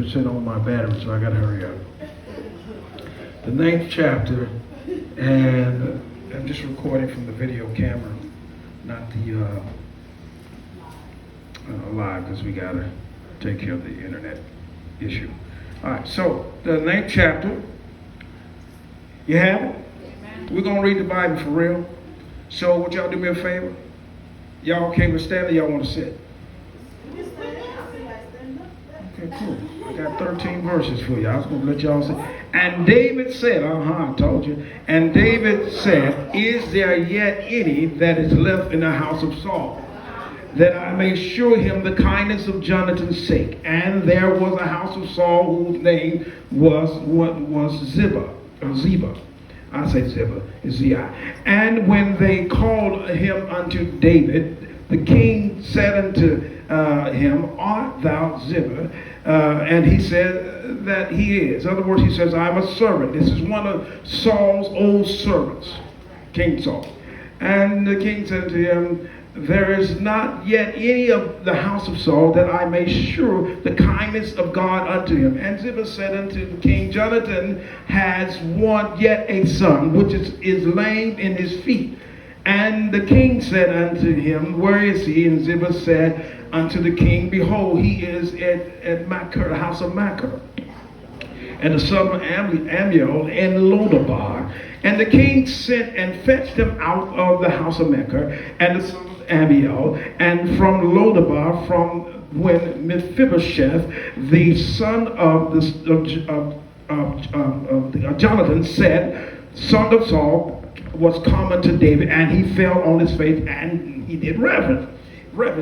30% on my battery, so I got to hurry up. The 9th chapter, and I'm just recording from the video camera, not the live, because we got to take care of the internet issue. All right, so the 9th chapter, you have it? We're going to read the Bible for real. So would y'all do me a favor? Y'all okay with standing? Y'all want to sit? Okay, cool. I got 13 verses for you. I was going to let y'all say. And David said, I told you. And David said, is there yet any that is left in the house of Saul, that I may show him the kindness of Jonathan's sake? And there was a house of Saul whose name was Ziba. I say Ziba, it's Z-I. And when they called him unto David, the king said unto him, art thou Ziba? And he said that he is. In other words, he says, I'm a servant. This is one of Saul's old servants, King Saul. And the king said to him, there is not yet any of the house of Saul that I may shew the kindness of God unto him. And Ziba said unto the king, Jonathan has one yet a son, which is lame in his feet. And the king said unto him, where is he? And Ziba said unto the king, behold, he is at Machir, the house of Machir, and the son of Amiel in Lodabar. And the king sent and fetched him out of the house of Machir, and the son of Amiel, and from Lodabar, from when Mephibosheth, the son of Jonathan, said, son of Saul, was common to David, and he fell on his face, and he did reverence.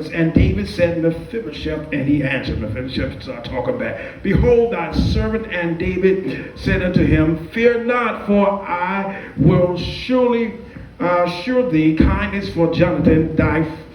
And David said, Mephibosheth, and he answered. Mephibosheth started talking back. Behold thy servant. And David said unto him, fear not, for I will surely show thee kindness for Jonathan,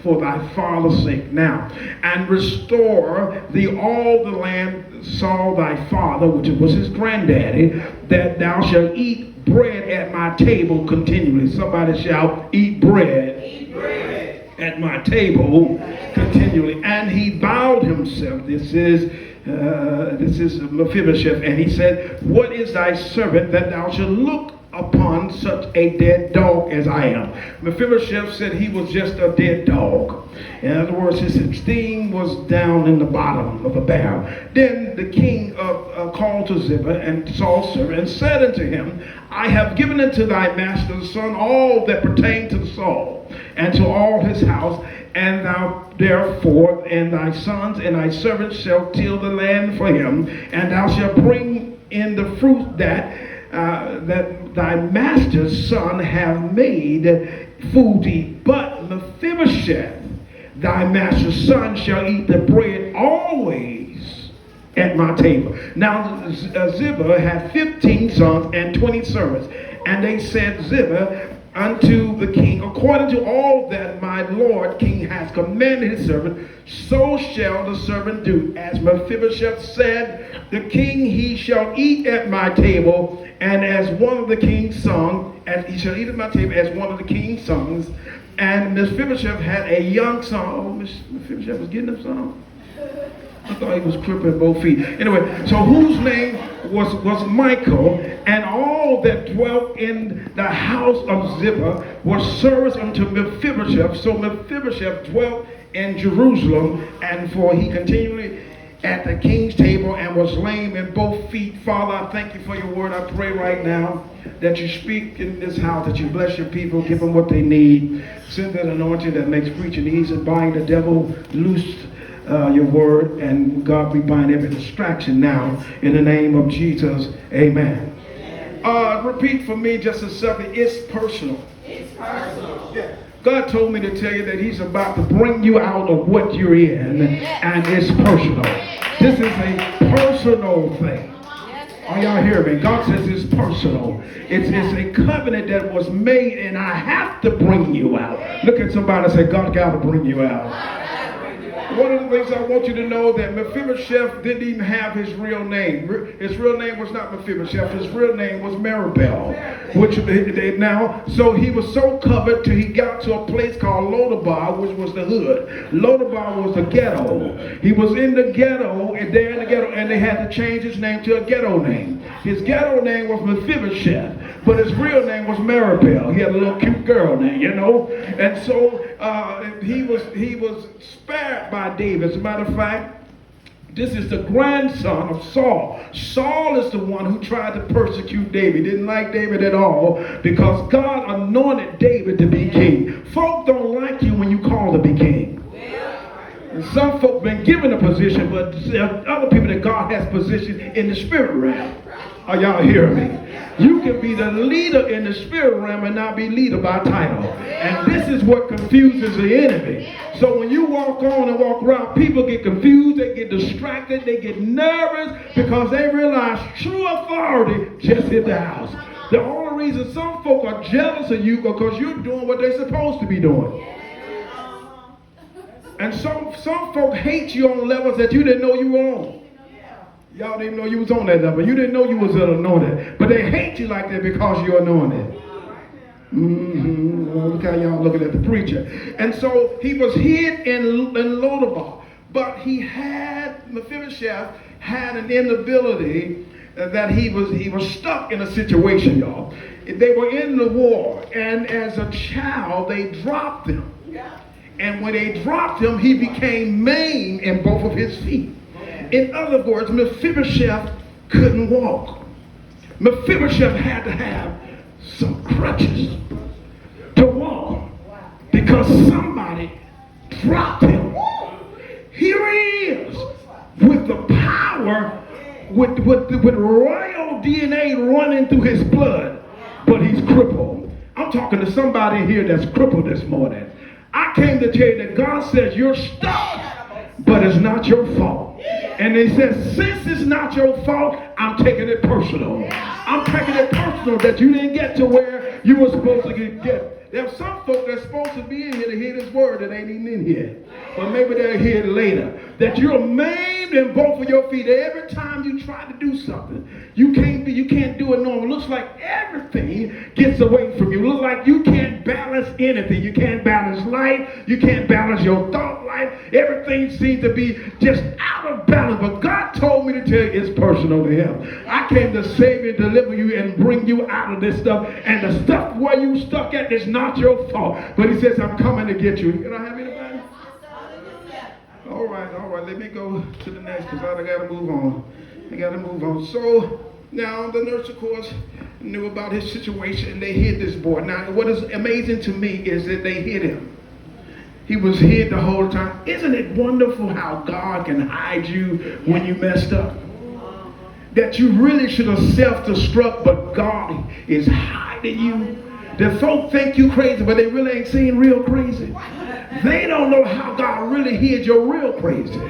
for thy father's sake now, and restore thee all the land Saul thy father, which was his granddaddy, that thou shalt eat bread at my table continually. Somebody shout, eat bread. Eat bread at my table continually. And he bowed himself. This is Mephibosheth. And he said, what is thy servant that thou shalt look upon such a dead dog as I am? Mephibosheth said he was just a dead dog. In other words, his esteem was down in the bottom of the barrel. Then the king called to Ziba and Saul's servant and said unto him, I have given unto thy master's son all that pertained to Saul and to all his house, and thou therefore and thy sons and thy servants shall till the land for him, and thou shalt bring in the fruit that thy master's son have made food to eat. But Mephibosheth, thy master's son, shall eat the bread always at my table. Now Ziba had 15 sons and 20 servants. And they said, Ziba unto the king, according to all that my lord king has commanded his servant, so shall the servant do. As Mephibosheth said, the king he shall eat at my table, and as one of the king's sons, as he shall eat at my table as one of the king's sons. And Mephibosheth had a young son. Oh, Mephibosheth was getting a son. I thought he was crippled in both feet. Anyway, so whose name was Michael, and all that dwelt in the house of Ziba were servants unto Mephibosheth. So Mephibosheth dwelt in Jerusalem, and for he continually at the king's table and was lame in both feet. Father, I thank you for your word. I pray right now that you speak in this house, that you bless your people, give them what they need. Send that anointing that makes preaching easy, bind the devil, loose your word, and God, we bind every distraction now in the name of Jesus. Amen. Repeat for me just as something. It's personal. It's personal. Yeah. God told me to tell you that he's about to bring you out of what you're in, and it's personal. This is a personal thing. Are y'all hearing me? God says it's personal. It's a covenant that was made, and I have to bring you out. Look at somebody and say, God got to bring you out. One of the things I want you to know that Mephibosheth didn't even have his real name. His real name was not Mephibosheth. His real name was Maribel. So he was so covered till he got to a place called Lodabar, which was the hood. Lodabar was the ghetto. He was in the ghetto, and there in the ghetto, and they had to change his name to a ghetto name. His ghetto name was Mephibosheth, but his real name was Maribel. He had a little cute girl name, you know. And so he was spared by David. As a matter of fact, this is the grandson of Saul. Saul is the one who tried to persecute David. Didn't like David at all because God anointed David to be king. Folk don't like you when you call to be king. And some folk been given a position, but there are other people that God has positioned in the spirit realm. Are y'all hearing me? You can be the leader in the spirit realm and not be leader by title. And this is what confuses the enemy. So when you walk on and walk around, people get confused, they get distracted, they get nervous because they realize true authority just hit the house. The only reason some folk are jealous of you because you're doing what they're supposed to be doing. And some folk hate you on levels that you didn't know you were on. Y'all didn't know you was on that level. You didn't know you was anointed. But they hate you like that because you're anointed. Well, look how y'all looking at the preacher. And so he was hid in Lodabar. But Mephibosheth had an inability that he was stuck in a situation, y'all. They were in the war. And as a child, they dropped him. And when they dropped him, he became maimed in both of his feet. In other words, Mephibosheth couldn't walk. Mephibosheth had to have some crutches to walk because somebody dropped him. Here he is with the power, with royal DNA running through his blood, but he's crippled. I'm talking to somebody here that's crippled this morning. I came to tell you that God says you're stuck, but it's not your fault. And he says, since it's not your fault, I'm taking it personal. I'm taking it personal that you didn't get to where you were supposed to get. There's some folk that's supposed to be in here to hear this word that ain't even in here. But maybe they'll hear it later. That you're maimed in both of your feet. Every time you try to do something, you can't do it normal. It looks like everything gets away from you. It looks like you can't balance anything. You can't balance life. You can't balance your thought life. Everything seems to be just out of balance. But God told me to tell you it's personal to him. I came to save you, deliver you, and bring you out of this stuff. And the stuff where you stuck at is not your fault. But he says, I'm coming to get you. Can I have anybody? All right. Let me go to the next because I got to move on. So now the nurse, of course, knew about his situation and they hid this boy. Now, what is amazing to me is that they hid him. He was hid the whole time. Isn't it wonderful how God can hide you when you messed up? That you really should have self-destruct, but God is hiding you. The folk think you crazy, but they really ain't seen real crazy. They don't know how God really hid your real crazy.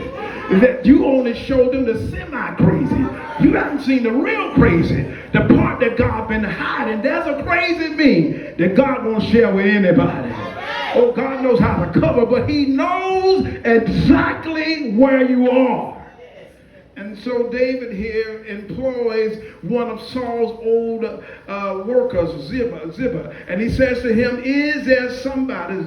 That you only showed them the semi-crazy. You haven't seen the real crazy. The part that God been hiding. There's a crazy me that God won't share with anybody. Oh, God knows how to cover, but he knows exactly where you are. And so David here employs one of Saul's old workers, Ziba, and he says to him, is there somebody,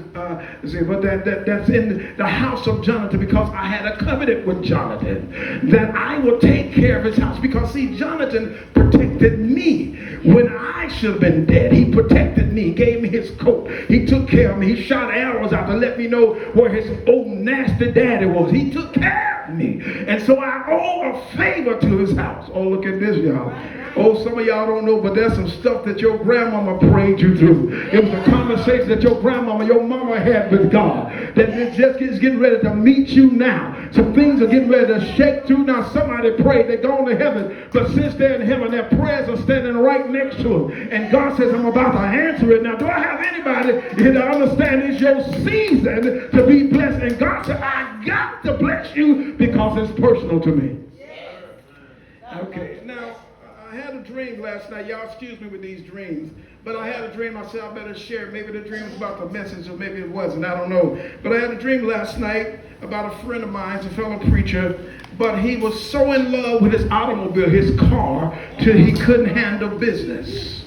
Ziba, that's in the house of Jonathan, because I had a covenant with Jonathan that I will take care of his house. Because see, Jonathan protected me when I should have been dead. He protected me, gave me his coat. He took care of me. He shot arrows out to let me know where his old nasty daddy was. He took care of me. And so I owe a favor to his house. Oh, look at this, y'all. Oh, some of y'all don't know, but there's some stuff that your grandmama prayed you through. It was a conversation that your grandmama, your mama had with God. That it just is getting ready to meet you now. Some things are getting ready to shake through. Now somebody prayed, they're going to heaven. But since they're in heaven, their prayers are standing right next to them. And God says, I'm about to answer it. Now, do I have anybody here to understand it's your season to be blessed? And God said, I got to bless you because it's personal to me. Okay, now, I had a dream last night. Y'all excuse me with these dreams. But I had a dream. I said I better share. Maybe the dream was about the message or maybe it wasn't. I don't know. But I had a dream last night about a friend of mine, a fellow preacher, but he was so in love with his automobile, his car, till he couldn't handle business.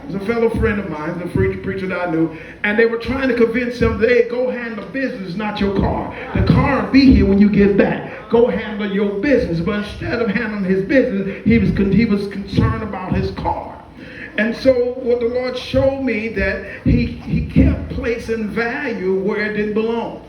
It was a fellow friend of mine, the preacher that I knew, and they were trying to convince him, hey, go handle business, not your car. The car will be here when you get back. Go handle your business. But instead of handling his business, he was concerned about his car. And so what the Lord showed me that he kept placing value where it didn't belong.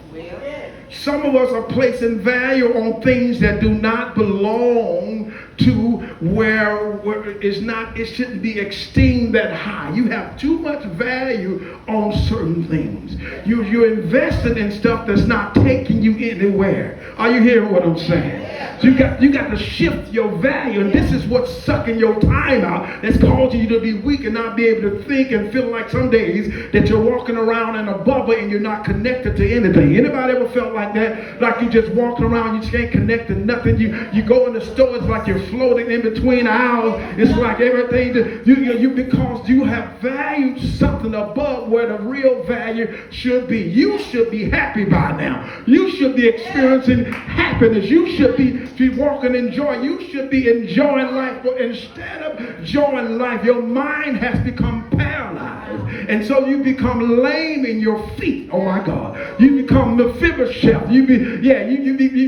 Some of us are placing value on things that do not belong to where it shouldn't be esteemed that high. You have too much value on certain things. You're invested in stuff that's not taking you anywhere. Are you hearing what I'm saying? So you got to shift your value, and this is what's sucking your time out. That's causing you to be weak and not be able to think and feel like some days that you're walking around in a bubble and you're not connected to anything. Anybody ever felt like that? Like you just walking around, you just can't connect to nothing. You go in the store, it's like you're floating in between aisles. It's like everything that you because you have valued something above where the real value should be. You should be happy by now. You should be experiencing happiness. You should be walking in joy. You should be enjoying life. But instead of enjoying life, your mind has become paralyzed. And so you become lame in your feet. Oh my God. You become Mephibosheth. You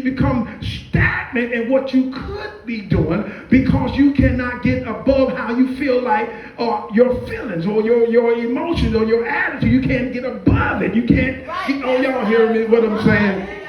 become stagnant in what you could be doing because you cannot get above how you feel like or your feelings or your emotions or your attitude. You can't get above it. You can't, y'all hear me what I'm saying?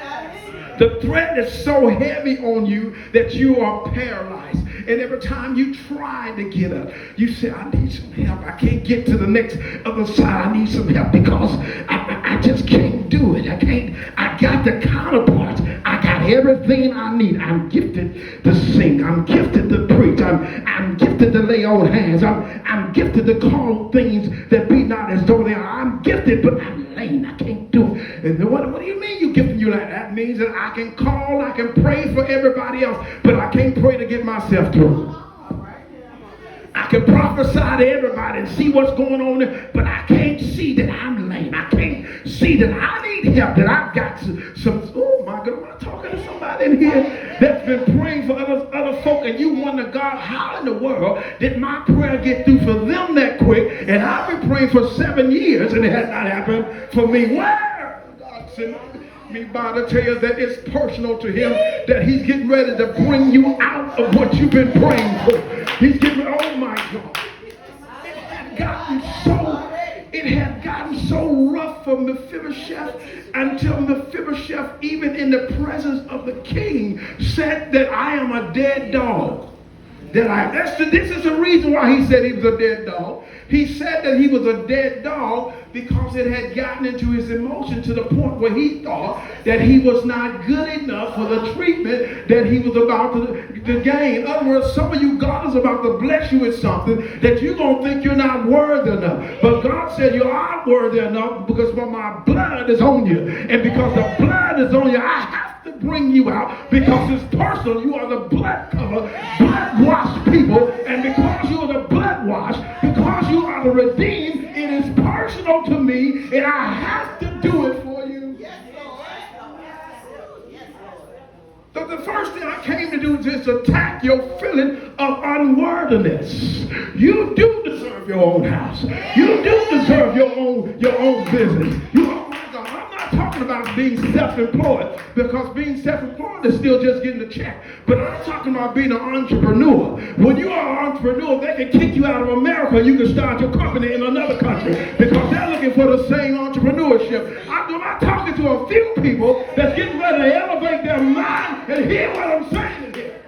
The threat is so heavy on you that you are paralyzed. And every time you try to get up, you say, I need some help. I can't get to the next other side. I need some help because I just can't do it. I got the counterparts. I got everything I need. I'm gifted to sing. I'm gifted to preach. I'm gifted to lay on hands. I'm gifted to call things that be not as though they are. I'm gifted, but I'm lame. I can't do it. And then what do you mean you gifted? You like that means that I can call, I can pray for everybody else, but I can't pray to get myself through. I can prophesy to everybody and see what's going on there, but I can't see that I'm lame. I can't see that I need help, that I've got some oh my God, am I talking to somebody in here that's been praying for other folk, and you wonder, God, how in the world did my prayer get through for them that quick? And I've been praying for 7 years and it has not happened for me. Where? God sent me by to tell you that it's personal to him, that he's getting ready to bring you out of what you've been praying for. He's getting, oh my God. It had gotten so rough for Mephibosheth until Mephibosheth, even in the presence of the king, said that I am a dead dog. This is the reason why he said he was a dead dog. He said that he was a dead dog because it had gotten into his emotion to the point where he thought that he was not good enough for the treatment that he was about to gain. In other words, some of you, God is about to bless you with something that you're going to think you're not worthy enough. But God said you are worthy enough because my blood is on you. And because the blood is on you, I have to bring you out because it's personal. You are the blood covered, blood washed people. And because you are the blood washed, because you are the redeemed, it is personal to me, and I have to do it for you. So the first thing I came to do is just attack your feeling of unworthiness. You do deserve your own house. You do deserve your own business. I'm not talking about being self-employed, because being self-employed is still just getting a check. But I'm talking about being an entrepreneur. When you are an entrepreneur, they can kick you out of America. You can start your company in another country because they're looking for the same entrepreneurship. I'm talking to a few people that's getting ready to elevate their mind and hear what I'm saying here.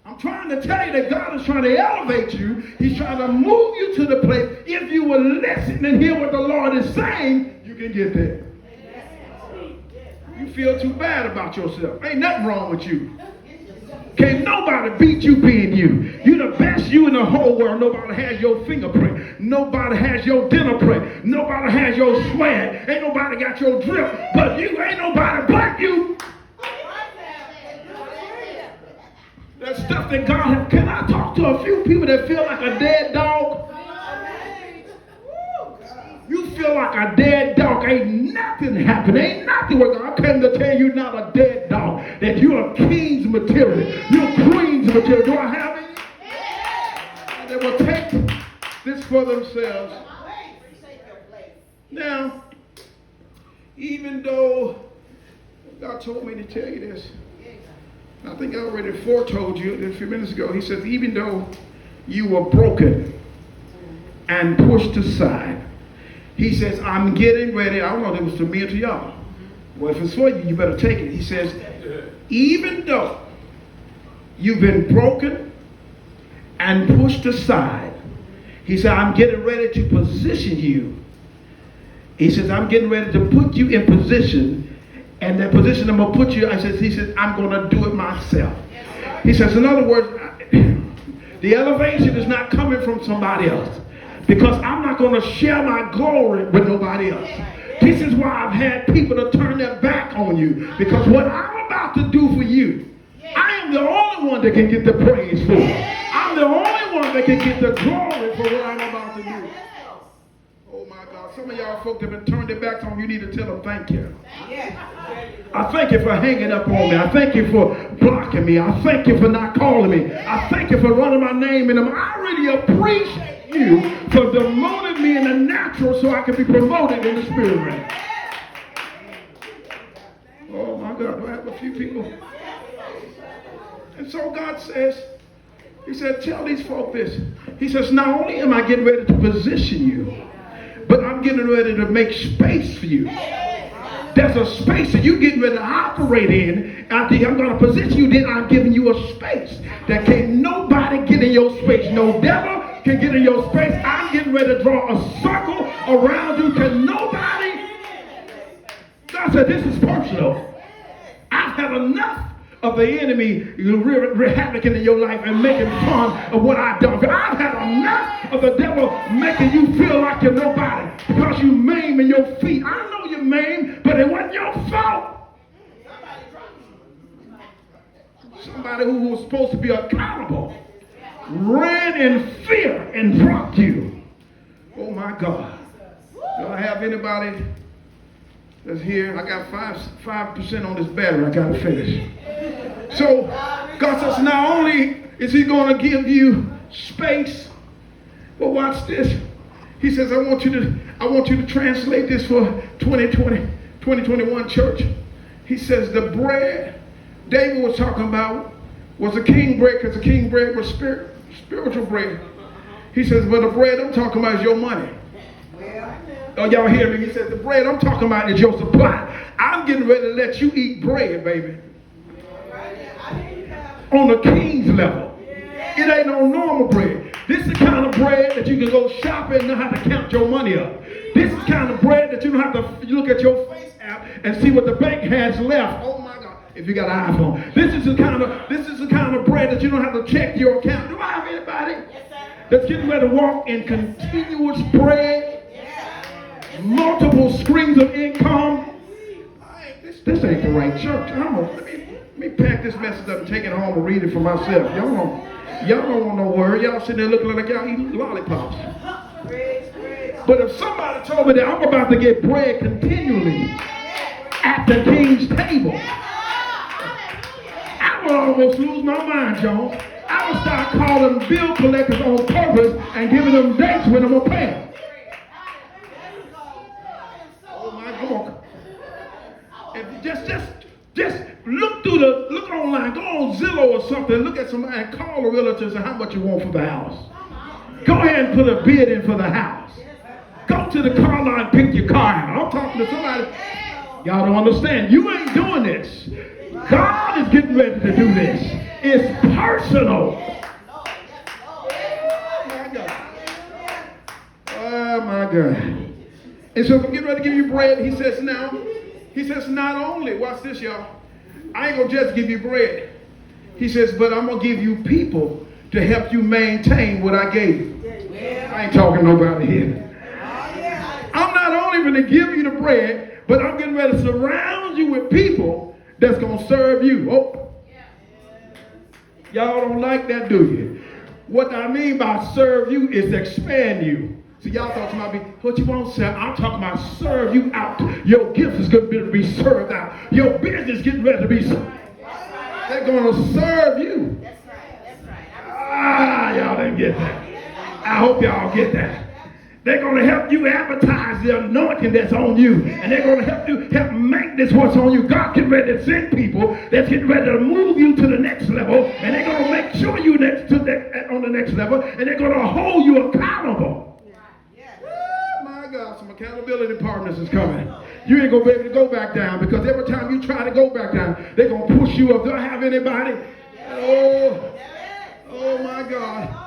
I'm trying to tell you that God is trying to elevate you. He's trying to move you to the place. If you will listen and hear what the Lord is saying, you can get there. You feel too bad about yourself. Ain't nothing wrong with you. Can't nobody beat you being you. You're the best you in the whole world. Nobody has your fingerprint. Nobody has your dinner print. Nobody has your swag. Ain't nobody got your drip. But you ain't nobody but you. That stuff that God has. Can I talk to a few people that feel like a dead dog? You feel feel like a dead dog, ain't nothing happening. Ain't nothing working. I came to tell you not a dead dog, that you're a king's material. You're queen's material. Do I have it? They will take this for themselves. Now, even though God told me to tell you this, I think I already foretold you a few minutes ago. He says, even though you were broken and pushed aside, he says, I'm getting ready. I don't know if it was to me or to y'all. Well, if it's for you, you better take it. He says, even though you've been broken and pushed aside, he said, I'm getting ready to position you. He says, I'm getting ready to put you in position, and that position I'm going to put you, he says, I'm going to do it myself. He says, in other words, the elevation is not coming from somebody else, because I'm not going to share my glory with nobody else. This is why I've had people to turn their back on you, because what I'm about to do for you, I am the only one that can get the praise for. I'm the only one that can get the glory for what I'm about to do. Oh my God, some of y'all folks have been turned their backs on. You need to tell them thank you. I thank you for hanging up on me. I thank you for blocking me. I thank you for not calling me. I thank you for running my name in them. I really appreciate you for demoting me in the natural so I can be promoted in the spirit realm. Oh my God, do I have a few people? And so God says, he said, tell these folk this. He says, not only am I getting ready to position you, but I'm getting ready to make space for you. There's a space that you're getting ready to operate in. After I'm going to position you, then I'm giving you a space that can't nobody get in your space. No devil can get in your space. I'm getting ready to draw a circle around you. Can nobody? God said, this is personal. I've had enough of the enemy havoc in your life and making fun of what I've done. I've had enough of the devil making you feel like you're nobody because you maimed in your feet. I know you maimed, but it wasn't your fault. Somebody who was supposed to be accountable ran in fear and dropped you. Oh my God. Do I have anybody that's here? I got 5% on this battery. I got to finish. So God says, not only is he going to give you space, but watch this. He says, I want you to translate this for 2021 church. He says the bread David was talking about was a king bread, because the king bread was spiritual bread. He says, but the bread I'm talking about is your money. Oh, y'all hear me? He says, the bread I'm talking about is your supply. I'm getting ready to let you eat bread, baby. On the king's level. It ain't no normal bread. This is the kind of bread that you can go shopping and know how to count your money up. This is the kind of bread that you don't have to look at your face app and see what the bank has left. Oh my God, if you got an iPhone. This is the kind of bread that you don't have to check your account. Do I have anybody that's getting ready to walk in continuous bread? Multiple streams of income? This ain't the right church. Let me pack this message up and take it home and read it for myself. Y'all don't want no word. Y'all sitting there looking like y'all eating lollipops. But if somebody told me that I'm about to get bread continually at the king's table, I would almost lose my mind, Jones. I would start calling bill collectors on purpose and giving them dates when I'm going to pay them. Oh my God. Just look online, go on Zillow or something, look at somebody and call the realtors and how much you want for the house. Go ahead and put a bid in for the house. Go to the car line and pick your car out. I'm talking to somebody. Y'all don't understand. You ain't doing this. God is getting ready to do this. It's personal. Oh my God. And so if I'm getting ready to give you bread, he says not only, watch this y'all, I ain't gonna just give you bread. He says, but I'm gonna give you people to help you maintain what I gave you. I ain't talking to nobody here. I'm not only gonna give you the bread, but I'm getting ready to surround you with people that's gonna serve you. Oh, y'all don't like that, do you? What I mean by serve you is expand you. See, y'all talking about me, what you want, sir? I'm talking about serve you out. Your gift is going to be served out. Your business getting ready to be served. They're going to serve you. That's right. Y'all didn't get that. I hope y'all get that. They're going to help you advertise the anointing that's on you. And they're going to help you help make this what's on you. God getting ready to send people that's getting ready to move you to the next level. And they're going to make sure you're on the next level. And they're going to hold you accountable. Oh, my God, some accountability partners is coming. You ain't going to be able to go back down because every time you try to go back down, they're going to push you up. Do I have anybody? Oh, my God.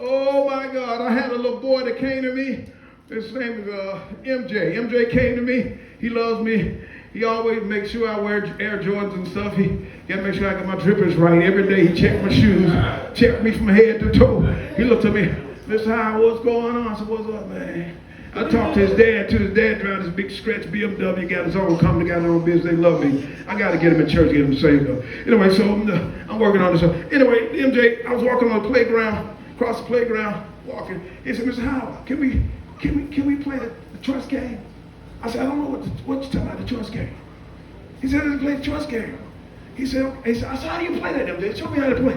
Oh my God, I had a little boy that came to me. His name is MJ. MJ came to me. He loves me. He always makes sure I wear Air Jordans and stuff. He got to make sure I get my drippers right. Every day he checked my shoes, checked me from head to toe. He looked at me, Mr. Howard, what's going on? I said, what's up, man? I talked to his dad, drives this big stretch BMW, got his own company, got their own business, they love me. I got to get him in church, get him saved up. Anyway, so I'm working on this. Anyway, MJ, I was walking on the playground, across the playground, walking. He said, Mr. Howard, can we play the trust game? I said, I don't know what you're talking about, the trust game. He said, let's play the trust game. He said, okay. I said, how do you play that, MJ? Show me how to play.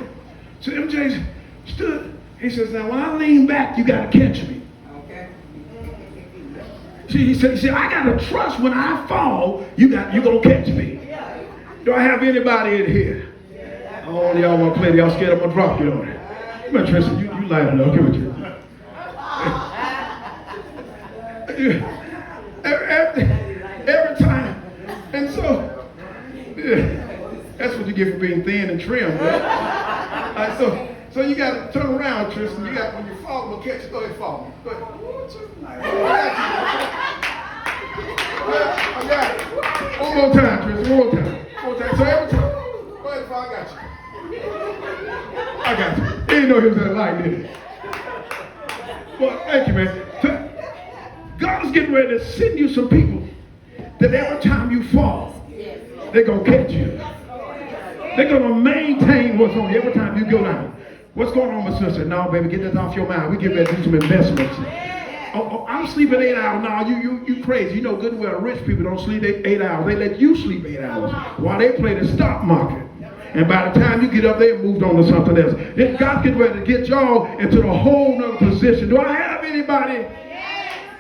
So MJ stood. He says, now when I lean back, you got to catch me. Okay. He said, I got to trust when I fall, you're going to catch me. Do I have anybody in here? Oh, y'all want to play? Y'all scared I'm going to drop you on it. Come on, Tristan, you light it up. Come on, Tristan. Every time. And so, that's what you get for being thin and trim, right? So you got to turn around, Tristan. You got, when you fall, we'll catch you. Go ahead, fall. Go ahead. I got it. One more time, Tristan. One more time. So every time. Go ahead, fall. I got you. He didn't know he was that light, did he? Well, thank you, man. God is getting ready to send you some people that every time you fall, they're going to catch you. They're going to maintain what's on you every time you go down. What's going on, my sister? No, baby, get that off your mind. We get ready to do some investments. Oh, I'm sleeping 8 hours. No, you crazy. You know good and well, rich people don't sleep 8 hours. They let you sleep 8 hours while they play the stock market. And by the time you get up there, moved on to something else. Then God's getting ready to get y'all into a whole nother position. Do I have anybody?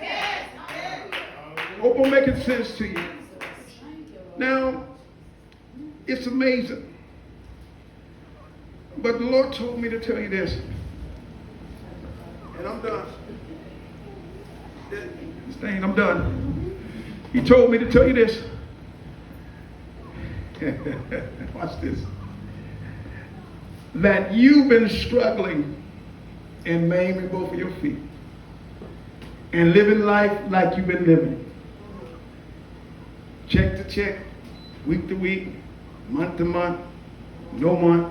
Yes. Hope I'm making sense to you. Now, it's amazing. But the Lord told me to tell you this. And I'm done. I'm done. He told me to tell you this. Watch this. That you've been struggling and maiming both of your feet and living life like you've been living. Check to check, week to week, month to month, no month.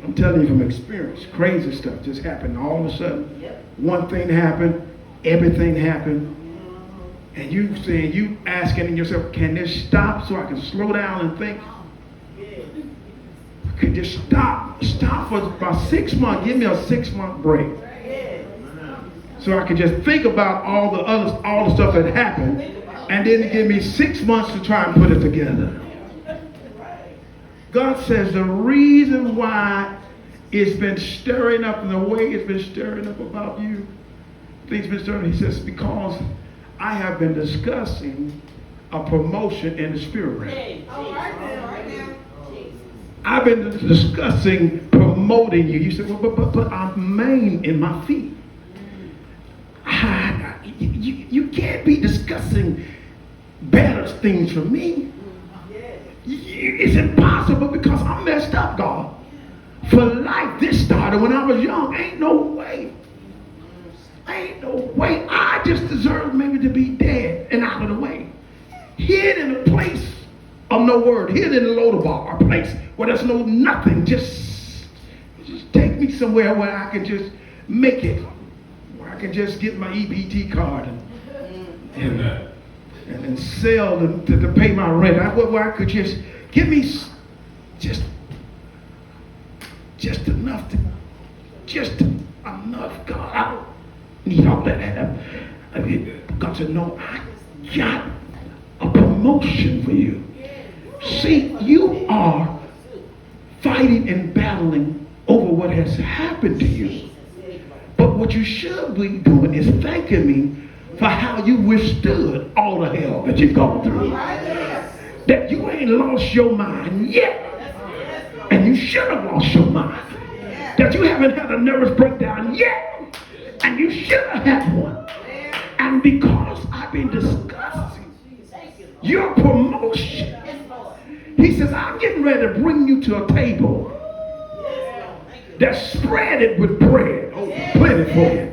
I'm telling you from experience, crazy stuff just happened all of a sudden. One thing happened, everything happened. And you asking yourself, can this stop so I can slow down and think? Could you stop for about 6 months, give me a 6-month break. So I could just think about all the stuff that happened, and then give me 6 months to try and put it together. God says the reason why it's been stirring up in the way it's been stirring up about you, things been stirring, he says, because I have been discussing a promotion in the spirit realm. I've been discussing promoting you. You said, well, but I'm maimed in my feet. You can't be discussing better things for me. It's impossible because I'm messed up, God. For life, this started when I was young. Ain't no way. I just deserve maybe to be dead and out of the way. Hid in a place of no word. Hid in a Lodabar, a place where there's no nothing. Just take me somewhere where I can just make it. Where I can just get my EBT card and sell to pay my rent. Where I could just give me just enough to, just enough, God. I don't need all that. God said, no, I got a promotion for you. See, you are fighting and battling over what has happened to you. But what you should be doing is thanking me for how you withstood all the hell that you've gone through. That you ain't lost your mind yet. And you should have lost your mind. That you haven't had a nervous breakdown yet. And you should have had one. And because I've been discussing your promotion, he says, I'm getting ready to bring you to a table that's spreaded with bread. Oh, plenty for you.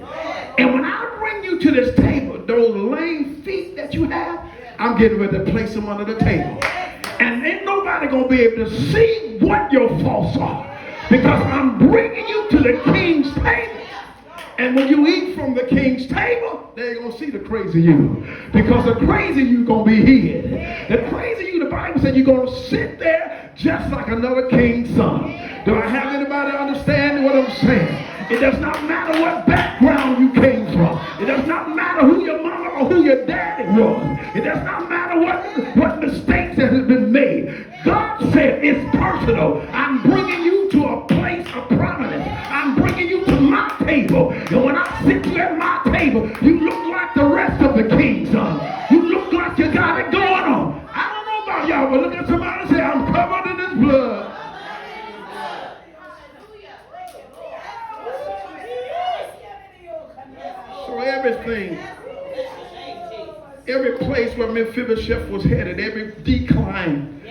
And when I bring you to this table, those lame feet that you have, I'm getting ready to place them under the table. And ain't nobody going to be able to see what your faults are. Because I'm bringing you to the king's table. And when you eat from the king's table, they're going to see the crazy you. Because the crazy you going to be hid. The crazy you, the Bible said, you're going to sit there just like another king's son. Do I have anybody understand what I'm saying? It does not matter what background you came from. It does not matter who your mama or who your daddy was. It does not matter what mistakes that have been made. God said it's personal. I'm bringing you to a place of prominence. I'm bringing you to my table. And when I sit you at my table, you look like the rest of the king's son. You look like you got it going on. I don't know about y'all, but look at somebody and say, I'm covered in his blood. So everything, every place where Mephibosheth was headed, every decline.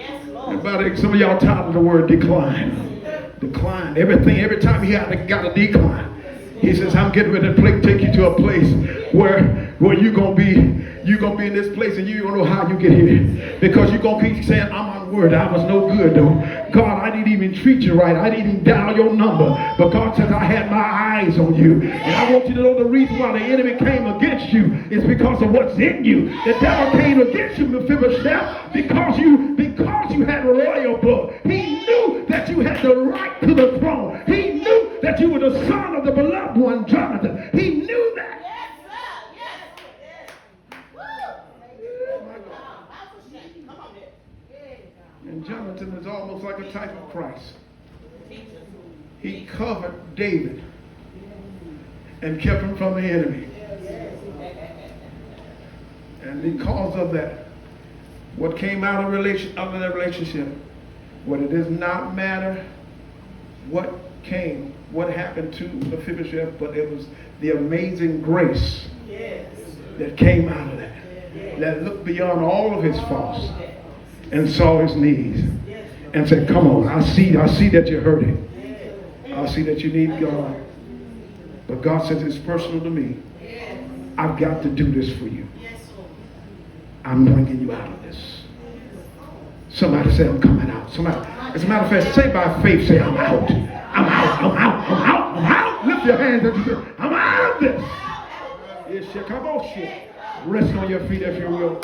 Some of y'all tired of the word decline. Decline. Everything, every time he got a decline. He says, I'm getting ready to take you to a place where you're gonna be in this place and you don't know how you get here. Because you're gonna keep saying, I'm unworthy. I was no good though. God, I didn't even treat you right. I didn't even dial your number. But God says, I had my eyes on you. And I want you to know the reason why the enemy came against you is because of what's in you. The devil came against you, Mephibosheth, because you had royal blood. He knew that you had the right to the throne. He knew that you were the son of the beloved one, Jonathan. He knew that. And Jonathan is almost like a type of Christ. He covered David and kept him from the enemy. And because of that, what came out of that relationship, what it does not matter what happened to Mephibosheth, but it was the amazing grace that came out of that. That looked beyond all of his faults and saw his needs and said, come on, I see that you're hurting. I see that you need God. But God says it's personal to me. I've got to do this for you. I'm bringing you out of this. Somebody say, I'm coming out. Somebody, as a matter of fact, say by faith, say, I'm out. I'm out, I'm out, I'm out, I'm out. Lift your hands and say, I'm out of this. Rest on your feet if you will.